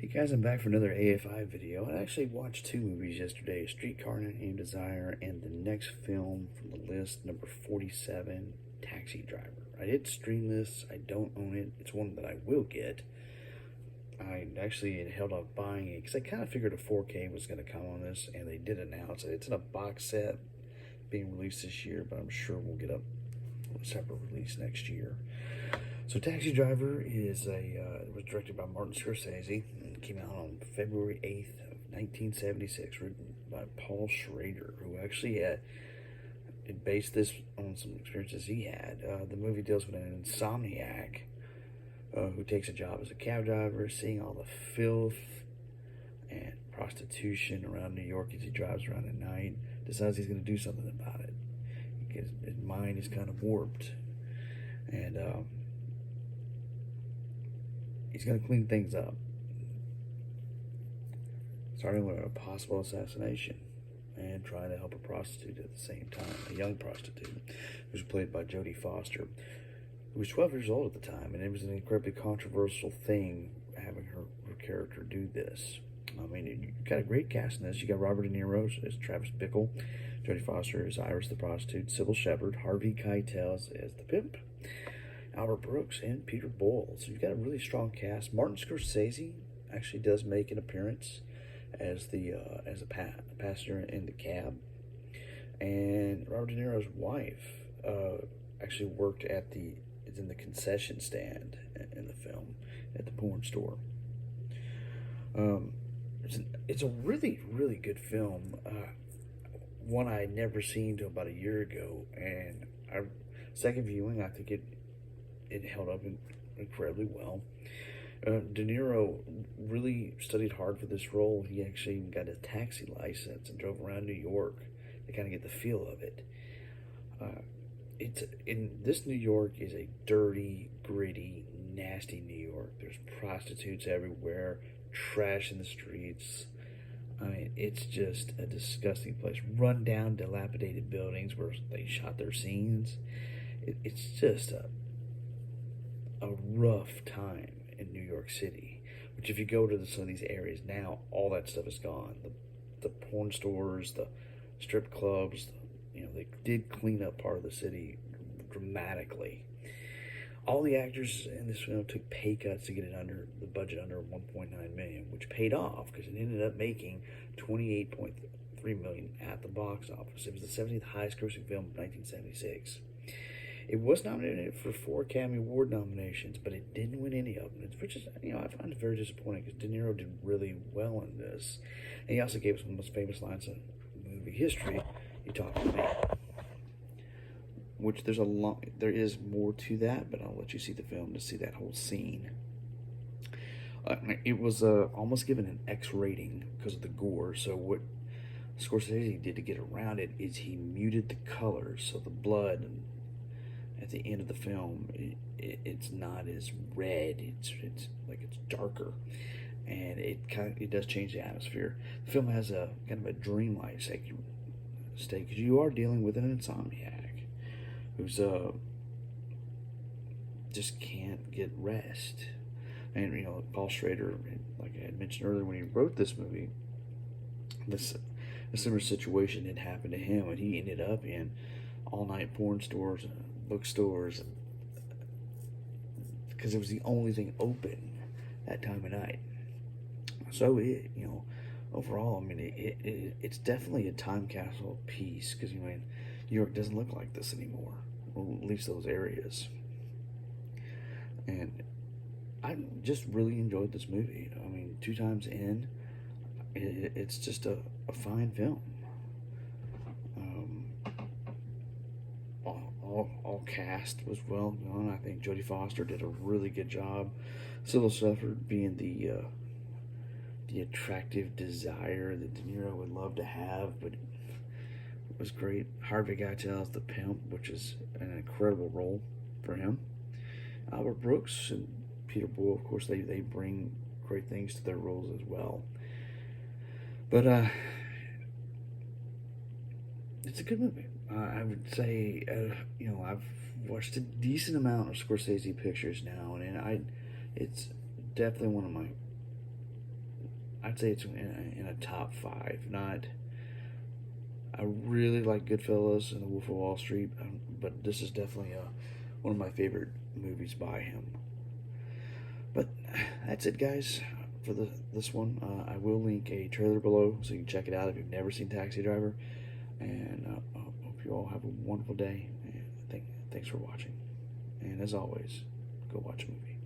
Hey guys, I'm back for another AFI video. I actually watched two movies yesterday, Streetcar Named Desire and the next film from the list, number 47, Taxi Driver. I did stream this. I don't own it. It's one that I will get. I actually had held off buying it because I kind of figured a 4K was going to come on this, and they did announce it. It's in a box set being released this year, but I'm sure we'll get a separate release next year. So Taxi Driver is it was directed by Martin Scorsese and came out on February 8th of 1976, written by Paul Schrader, who actually had based this on some experiences he had. The movie deals with an insomniac who takes a job as a cab driver, seeing all the filth and prostitution around New York as he drives around at night, decides he's going to do something about it. His mind is kind of warped, and he's going to clean things up, starting with a possible assassination and trying to help a prostitute at the same time, a young prostitute who's played by Jodie Foster, who was 12 years old at the time, and it was an incredibly controversial thing having her character do this. I mean, you got a great cast in this. You got Robert De Niro as Travis Bickle, Jodie Foster as Iris the prostitute, Sybil Shepherd, Harvey Keitel as the pimp, Albert Brooks, and Peter Boyle. So you've got a really strong cast. Martin Scorsese actually does make an appearance as a passenger in the cab, and Robert De Niro's wife actually worked it's in the concession stand in the film at the porn store. It's a really, really good film. One I had never seen until about a year ago, and second viewing, I think it held up incredibly well. De Niro really studied hard for this role. He actually got a taxi license and drove around New York to kind of get the feel of it. This New York is a dirty, gritty, nasty New York. There's prostitutes everywhere, trash in the streets. I mean, it's just a disgusting place. Run down, dilapidated buildings where they shot their scenes. It's just a rough time in New York City. Which, if you go to some of these areas now, all that stuff is gone. The porn stores, the strip clubs, they did clean up part of the city dramatically. All the actors in this film took pay cuts to get the budget under 1.9 million, which paid off because it ended up making 28.3 million at the box office. It was the 70th highest grossing film of 1976. It was nominated for 4 Academy Award nominations, but it didn't win any of them, which is, I find it very disappointing because De Niro did really well in this. And he also gave us one of the most famous lines in movie history, "You talk to me." Which there is more to that, but I'll let you see the film to see that whole scene. It was almost given an X rating because of the gore. So what Scorsese did to get around it is he muted the colors, so the blood at the end of the film, it's not as red. It's darker, and it does change the atmosphere. The film has a kind of a dreamlike state because you are dealing with an insomniac who's just can't get rest. And Paul Schrader, like I had mentioned earlier, when he wrote this movie, a similar situation had happened to him, and he ended up in all-night porn stores, bookstores, because it was the only thing open that time of night. So overall, it's definitely a time capsule piece because New York doesn't look like this anymore, or at least those areas. And I just really enjoyed this movie. 2 times in, it's just a fine film. All cast was well done. I think Jodie Foster did a really good job. Sybil Shepherd being the attractive desire that De Niro would love to have, but it was great. Harvey Keitel as the pimp, which is an incredible role for him. Albert Brooks and Peter Boyle, of course, they bring great things to their roles as well. But it's a good movie. I would say, I've watched a decent amount of Scorsese pictures now, and it's definitely one of my I'd say it's in a top five. Not. I really like Goodfellas and The Wolf of Wall Street, but this is definitely one of my favorite movies by him. But that's it, guys, for this one. I will link a trailer below so you can check it out if you've never seen Taxi Driver. And I hope you all have a wonderful day. And thanks for watching. And as always, go watch a movie.